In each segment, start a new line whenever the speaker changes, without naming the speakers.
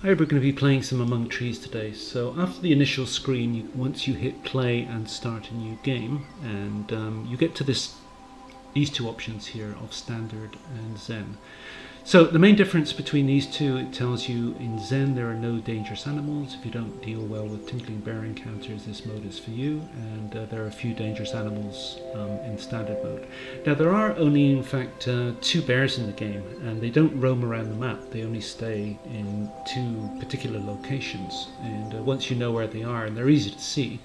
Hi, we're going to be playing some Among Trees today. So after the initial screen, once you hit play and start a new game, and you get to these two options here of Standard and Zen. So the main difference between these two, it tells you in Zen there are no dangerous animals. If you don't deal well with tinkling bear encounters, this mode is for you, and there are a few dangerous animals in Standard mode. Now there are only in fact 2 bears in the game, and they don't roam around the map. They only stay in 2 particular locations, and once you know where they are, and they're easy to see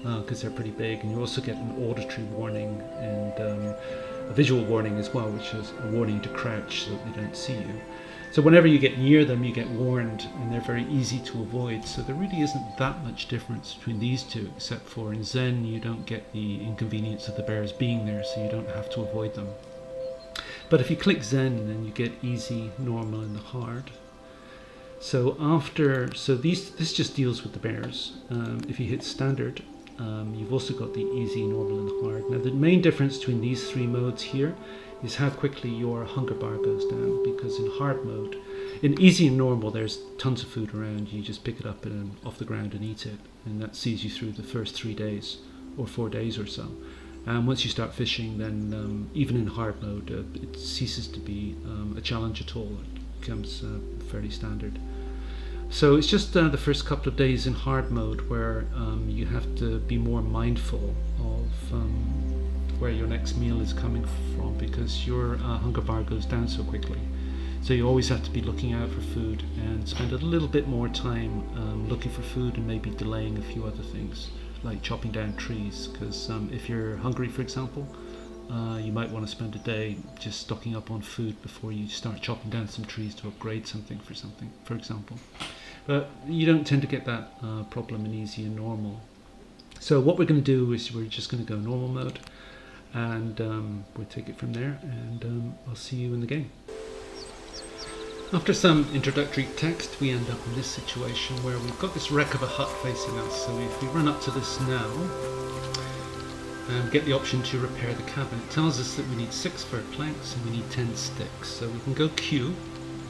because they're pretty big, and you also get an auditory warning and a visual warning as well, which is a warning to crouch so that they don't see you. So whenever you get near them, you get warned, and they're very easy to avoid. So there really isn't that much difference between these two, except for in Zen you don't get the inconvenience of the bears being there, so you don't have to avoid them. But if you click Zen, then you get easy, normal, and hard. So this just deals with the bears. If you hit Standard, you've also got the easy, normal, and hard. Now the main difference between these 3 modes here is how quickly your hunger bar goes down, because in hard mode, in easy and normal there's tons of food around. You just pick it up and off the ground and eat it, and that sees you through the first 3 days or 4 days or so. And once you start fishing, then even in hard mode it ceases to be a challenge at all. It becomes fairly standard. So it's just the first couple of days in hard mode where you have to be more mindful of where your next meal is coming from, because your hunger bar goes down so quickly. So you always have to be looking out for food and spend a little bit more time looking for food, and maybe delaying a few other things like chopping down trees, because if you're hungry, for example, you might want to spend a day just stocking up on food before you start chopping down some trees to upgrade something, for example. But you don't tend to get that problem in easy and normal. So what we're going to do is we're just going to go normal mode, and we'll take it from there, and I'll see you in the game. After some introductory text, we end up in this situation where we've got this wreck of a hut facing us. So if we run up to this now, get the option to repair the cabin, it tells us that we need 6 fir planks and we need 10 sticks. So we can go Q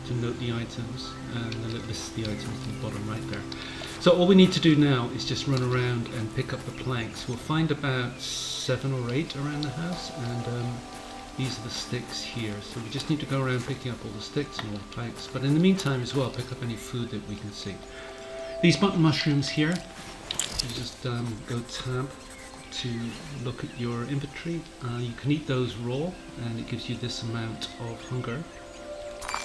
to note the items, and then it lists the items in the bottom right there. So all we need to do now is just run around and pick up the planks. We'll find about 7 or 8 around the house, and these are the sticks here. So we just need to go around picking up all the sticks and all the planks, but in the meantime as well pick up any food that we can see. These button mushrooms here, you just go tab to look at your inventory. You can eat those raw, and it gives you this amount of hunger,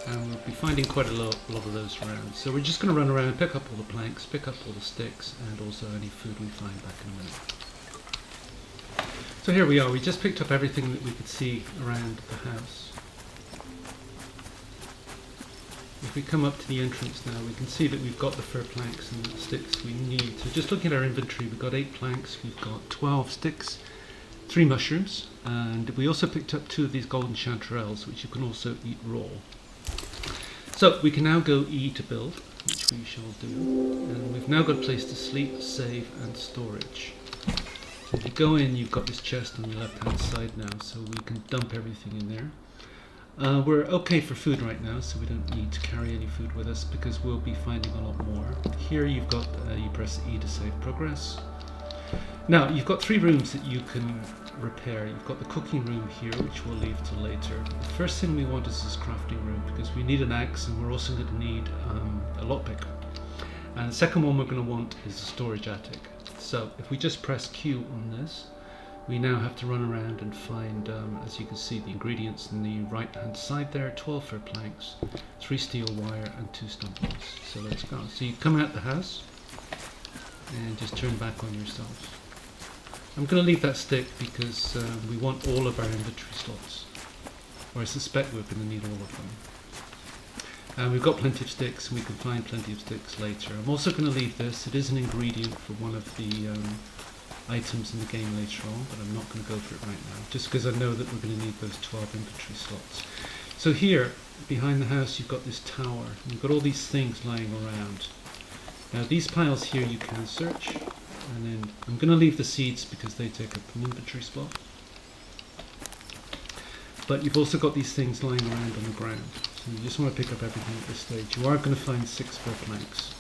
and we'll be finding quite a lot of those around. So we're just going to run around and pick up all the planks, pick up all the sticks, and also any food we find back in a minute. So here we are, we just picked up everything that we could see around the house. If we come up to the entrance now, we can see that we've got the fir planks and the sticks we need. So just looking at our inventory, we've got 8 planks, we've got 12 sticks, 3 mushrooms, and we also picked up 2 of these golden chanterelles, which you can also eat raw. So we can now go E to build, which we shall do, and we've now got a place to sleep, save, and storage. So if you go in, you've got this chest on the left hand side now, so we can dump everything in there. We're okay for food right now, so we don't need to carry any food with us because we'll be finding a lot more. Here you've got, you press E to save progress. Now you've got 3 rooms that you can repair. You've got the cooking room here, which we'll leave till later. The first thing we want is this crafting room, because we need an axe, and we're also going to need a lockpick. And the second one we're going to want is a storage attic. So if we just press Q on this, we now have to run around and find, as you can see, the ingredients on the right hand side there: 12 fir planks, 3 steel wire, and 2 stump bolts. So let's go. So you come out the house and just turn back on yourself. I'm going to leave that stick because we want all of our inventory slots, or I suspect we're going to need all of them. And we've got plenty of sticks, and we can find plenty of sticks later. I'm also going to leave this. It is an ingredient for one of the items in the game later on, but I'm not going to go for it right now, just because I know that we're going to need those 12 inventory slots. So here, behind the house, you've got this tower, and you've got all these things lying around. Now these piles here you can search, and then I'm going to leave the seeds because they take up an inventory spot. But you've also got these things lying around on the ground. So you just want to pick up everything at this stage. You are going to find 6 spare planks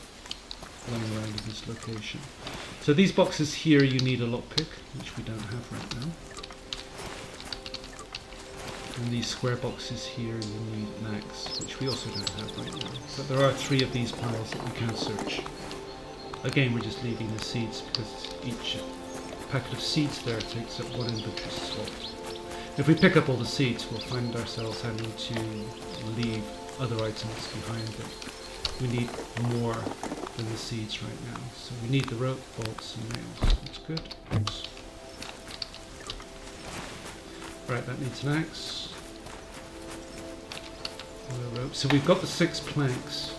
running around in this location. So these boxes here you need a lockpick, which we don't have right now. And these square boxes here you need an axe, which we also don't have right now. But there are 3 of these piles that we can search. Again, we're just leaving the seeds because each packet of seeds there takes up 1 inventory slot. If we pick up all the seeds, we'll find ourselves having to leave other items behind it. We need more than the seeds right now. So we need the rope, bolts and nails. That's good. Oops. Right, that needs an axe. The rope. So we've got the 6 planks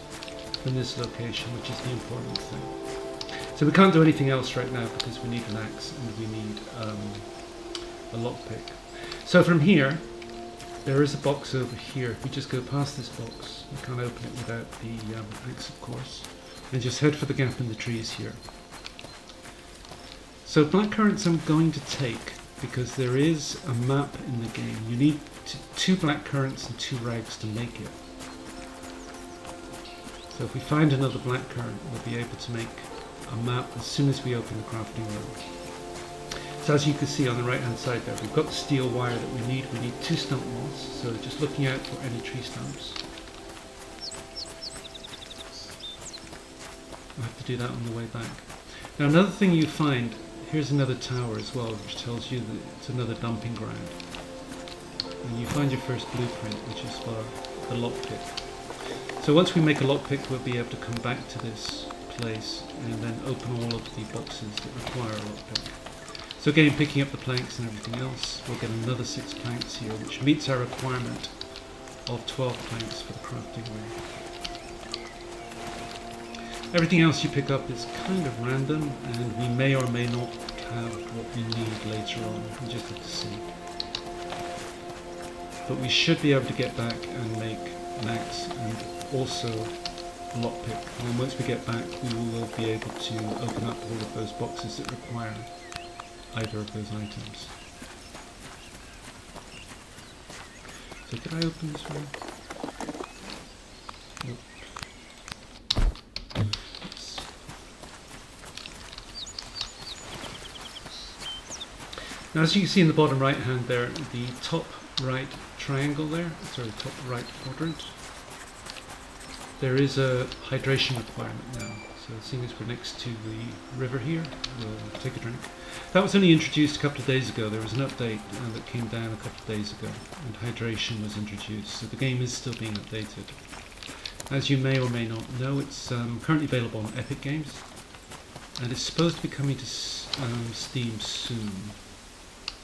in this location, which is the important thing. So we can't do anything else right now because we need an axe and we need a lockpick. So from here, there is a box over here. If we just go past this box, we can't open it without the axe, of course. And just head for the gap in the trees here. So blackcurrants I'm going to take because there is a map in the game. You need 2 blackcurrants and 2 rags to make it. So if we find another blackcurrant, we'll be able to make a map as soon as we open the crafting room. So as you can see on the right hand side there, we've got the steel wire that we need. We need 2 stump moths, so just looking out for any tree stumps. I'll have to do that on the way back. Now another thing you find, here's another tower as well, which tells you that it's another dumping ground. And you find your first blueprint, which is for the lockpick. So once we make a lockpick, we'll be able to come back to this place and then open all of the boxes that require a lockpick. So again, picking up the planks and everything else, we'll get another 6 planks here, which meets our requirement of 12 planks for the crafting room. Everything else you pick up is kind of random, and we may or may not have what we need later on. We just have to see. But we should be able to get back and make an axe and also a lockpick. And then once we get back, we will be able to open up all of those boxes that require either of those items. So can I open this one? Nope. Oops. Now as you can see in the bottom right hand there, the top right triangle there, sorry, top right quadrant, there is a hydration requirement now. So seeing as we're next to the river here, we'll take a drink. That was only introduced a couple of days ago. There was an update that came down a couple of days ago, and hydration was introduced. So the game is still being updated. As you may or may not know, it's currently available on Epic Games, and it's supposed to be coming to Steam soon.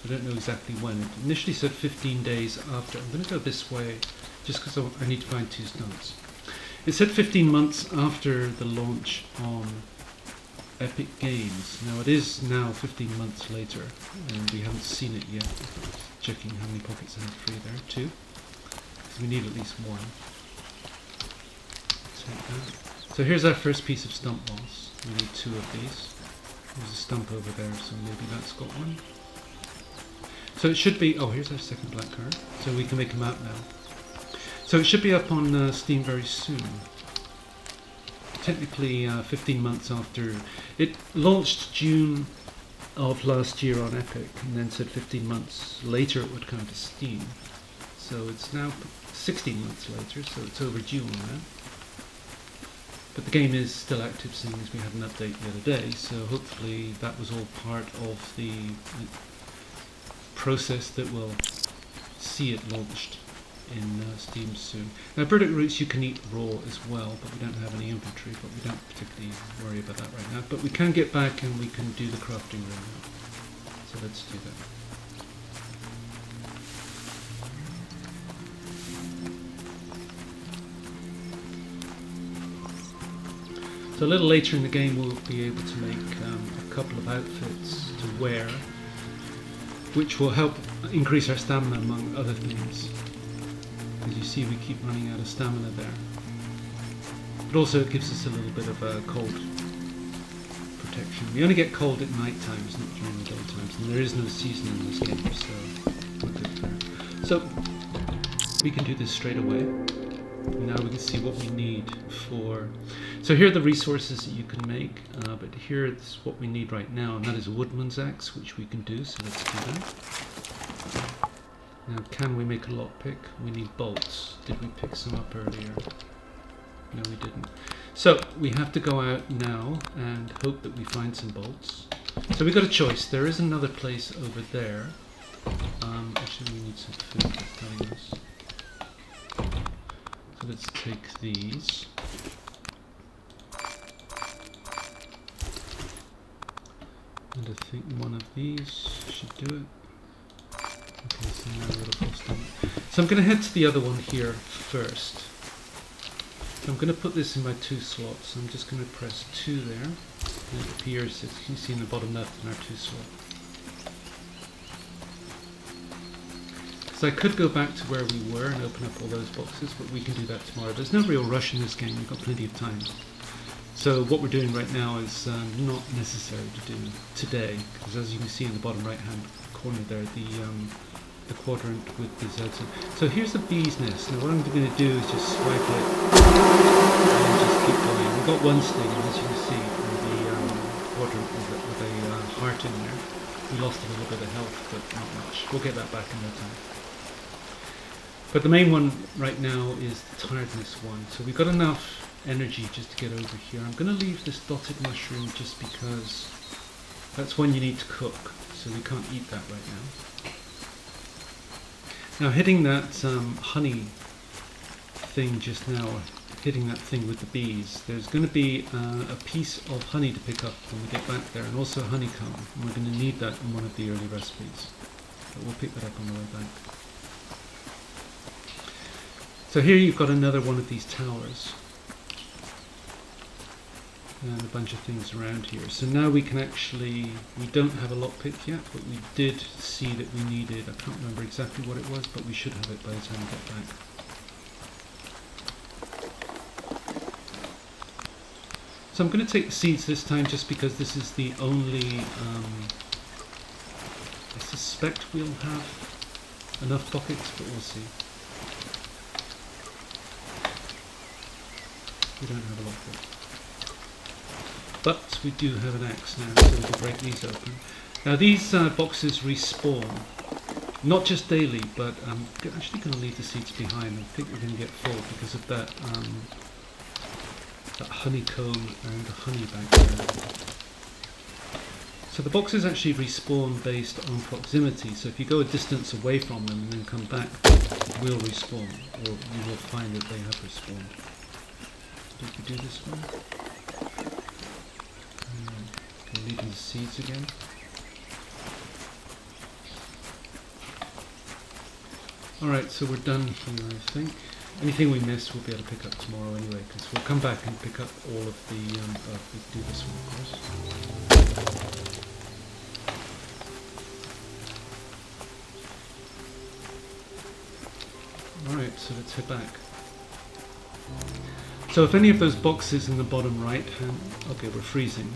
I don't know exactly when. It initially said 15 days after. I'm going to go this way just because I need to find 2 stunts. It said 15 months after the launch on Epic Games. Now it is now 15 months later, and we haven't seen it yet. Checking how many pockets I have free there. 2. Because we need at least 1. Take that. So here's our first piece of stump moss. We need 2 of these. There's a stump over there, so maybe that's got 1. So it should be, oh, here's our second black card. So we can make a map now. So it should be up on Steam very soon. Technically 15 months after. It launched June of last year on Epic, and then said 15 months later it would come to Steam. So it's now 16 months later, so it's overdue on that. But the game is still active, seeing as we had an update the other day, so hopefully that was all part of the process that will see it launched in Steam soon. Now burdock roots you can eat raw as well, but we don't have any inventory, but we don't particularly worry about that right now. But we can get back and we can do the crafting room now. So let's do that. So a little later in the game we'll be able to make a couple of outfits to wear, which will help increase our stamina among other things. As you see, we keep running out of stamina there. But also it gives us a little bit of cold protection. We only get cold at night times, not during the daytimes, and there is no season in this game, so we're good there. So we can do this straight away. Now we can see what we need for... So here are the resources that you can make, but here is what we need right now, and that is a woodman's axe, which we can do, so let's do that. Now, can we make a lockpick? We need bolts. Did we pick some up earlier? No, we didn't. So we have to go out now and hope that we find some bolts. So we've got a choice. There is another place over there. Actually, we need some food, it's telling us. So let's take these. And I think one of these should do it. Okay, so now we're at a full stomach. So I'm going to head to the other one here first. So I'm going to put this in my 2 slots. I'm just going to press 2 there. And it appears, as you can see in the bottom left, in our 2 slot. So I could go back to where we were and open up all those boxes, but we can do that tomorrow. There's no real rush in this game. We've got plenty of time. So what we're doing right now is not necessary to do today, because as you can see in the bottom right-hand corner there, the quadrant with the Z. So here's a bee's nest. Now what I'm going to do is just swipe it and just keep going. We've got one sting, as you can see, in the quadrant with a heart in there. We lost a little bit of health, but not much. We'll get that back in no time. But the main one right now is the tiredness one. So we've got enough energy just to get over here. I'm going to leave this dotted mushroom just because that's one you need to cook, so we can't eat that right now. Now hitting that honey thing just now, hitting that thing with the bees, there's going to be a piece of honey to pick up when we get back there, and also a honeycomb, and we're going to need that in one of the early recipes. But we'll pick that up on the way back. So here you've got another one of these towers. And a bunch of things around here. So now we can actually, we don't have a lockpick yet, but we did see that we needed, I can't remember exactly what it was, but we should have it by the time we get back. So I'm going to take the seeds this time just because this is the only, I suspect we'll have enough pockets, but we'll see. We don't have a lockpick. But we do have an axe now, so we can break these open. Now these boxes respawn, not just daily, but I'm actually going to leave the seeds behind. I think we're going to get full because of that, that honeycomb and the honey back there. So the boxes actually respawn based on proximity, so if you go a distance away from them and then come back, they will respawn, or you will find that they have respawned. Did we do this one? Leaving the seeds again. Alright, so we're done here, I think. Anything we missed we'll be able to pick up tomorrow anyway, because we'll come back and pick up all of the... we do this one, of course. Alright, so let's head back. So if any of those boxes in the bottom right hand... Okay, we're freezing.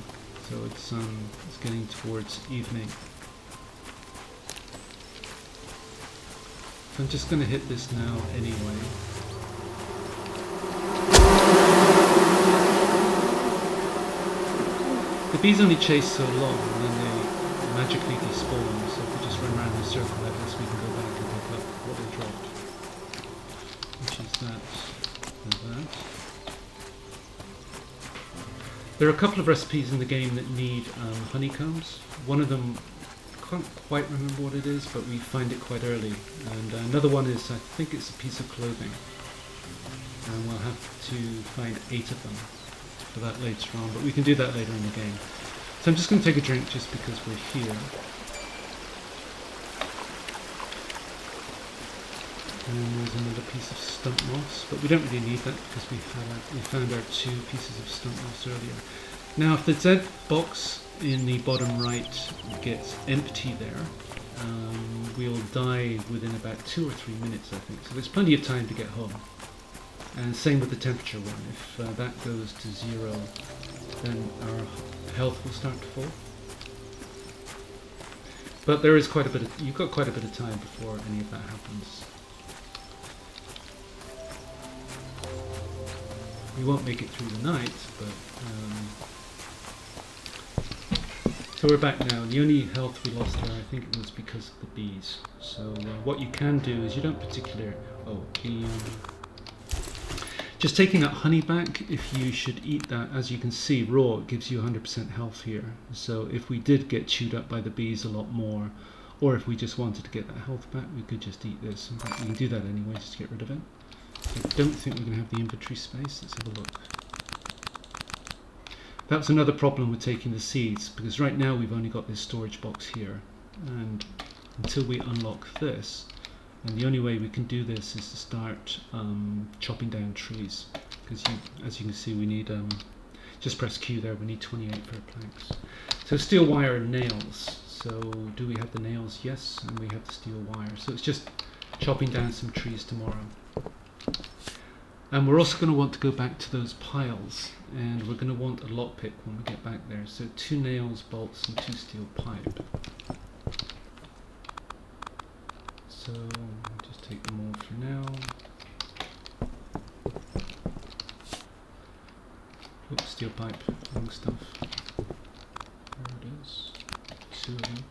So it's getting towards evening. So I'm just going to hit this now anyway. The bees only chase so long and then they magically despawn, so if we just run around in a circle like this we can go back and pick up what they dropped. Which is that and that. There are a couple of recipes in the game that need honeycombs. One of them, I can't quite remember what it is, but we find it quite early. And another one is, I think it's a piece of clothing. And we'll have to find 8 of them for that later on, but we can do that later in the game. So I'm just going to take a drink just because we're here. And there's another piece of stump moss, but we don't really need that because we found our 2 pieces of stump moss earlier. Now if the Z box in the bottom right gets empty there, we'll die within about 2 or 3 minutes, I think. So there's plenty of time to get home. And same with the temperature one. If that goes to 0, then our health will start to fall. But there is quite a bit of, you've got quite a bit of time before any of that happens. We won't make it through the night, but so we're back now. The only health we lost there, I think it was because of the bees. So what you can do is you don't particularly... just taking that honey back, if you should eat that, as you can see, raw, it gives you 100% health here. So if we did get chewed up by the bees a lot more, or if we just wanted to get that health back, we could just eat this. In fact, we can do that anyway, just to get rid of it. I don't think we're going to have the inventory space. Let's have a look. That's another problem with taking the seeds, because right now we've only got this storage box here, and until we unlock this, and the only way we can do this is to start chopping down trees, because as you can see, we need just press Q there, we need 28 per planks. So steel wire and nails. So do we have the nails? Yes, and we have the steel wire. So it's just chopping down some trees tomorrow. And we're also going to want to go back to those piles, and we're going to want a lockpick when we get back there. So 2 nails, bolts, and 2 steel pipe. So I'll just take them all for now. Oops, steel pipe, wrong stuff. There it is. 2 of them.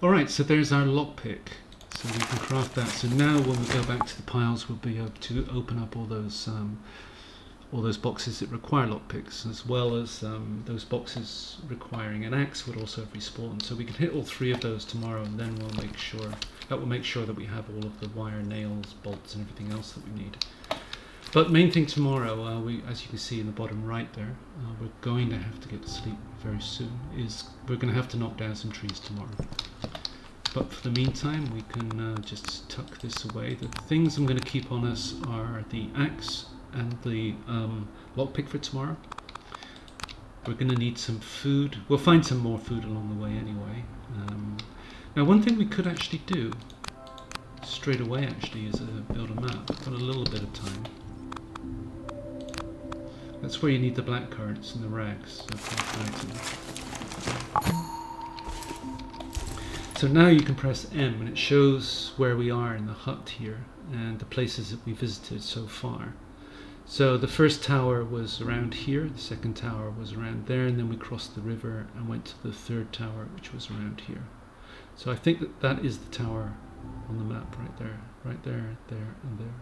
Alright, so there's our lockpick. So we can craft that. So now when we go back to the piles, we'll be able to open up all those boxes that require lockpicks, as well as those boxes requiring an axe would also have respawned. So we can hit all 3 of those tomorrow, and then we'll make sure that we have all of the wire, nails, bolts, and everything else that we need. But main thing tomorrow, as you can see in the bottom right there, we're going to have to get to sleep very soon. We're going to have to knock down some trees tomorrow. But for the meantime, we can just tuck this away. The things I'm going to keep on us are the axe and the lockpick for tomorrow. We're going to need some food. We'll find some more food along the way anyway. Now one thing we could actually do straight away actually is build a map. We've got a little bit of time. That's where you need the black currants and the rags. So now you can press M and it shows where we are in the hut here and the places that we visited so far. So the first tower was around here, the second tower was around there, and then we crossed the river and went to the third tower, which was around here. So I think that that is the tower on the map right there, there, and there.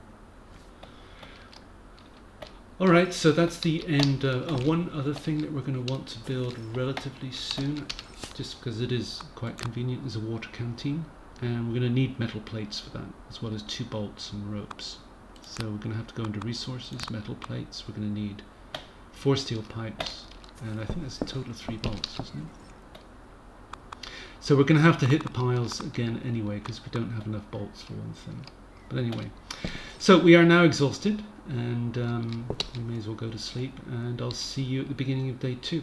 Alright, so that's the end. One other thing that we're going to want to build relatively soon, just because it is quite convenient, is a water canteen. And we're going to need metal plates for that, as well as 2 bolts and ropes. So we're going to have to go into resources, metal plates. We're going to need 4 steel pipes, and I think that's a total of 3 bolts, isn't it? So we're going to have to hit the piles again anyway, because we don't have enough bolts for one thing. But anyway, so we are now exhausted, and we may as well go to sleep, and I'll see you at the beginning of day 2.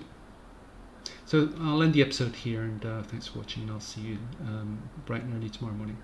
So I'll end the episode here, and thanks for watching, and I'll see you bright and early tomorrow morning.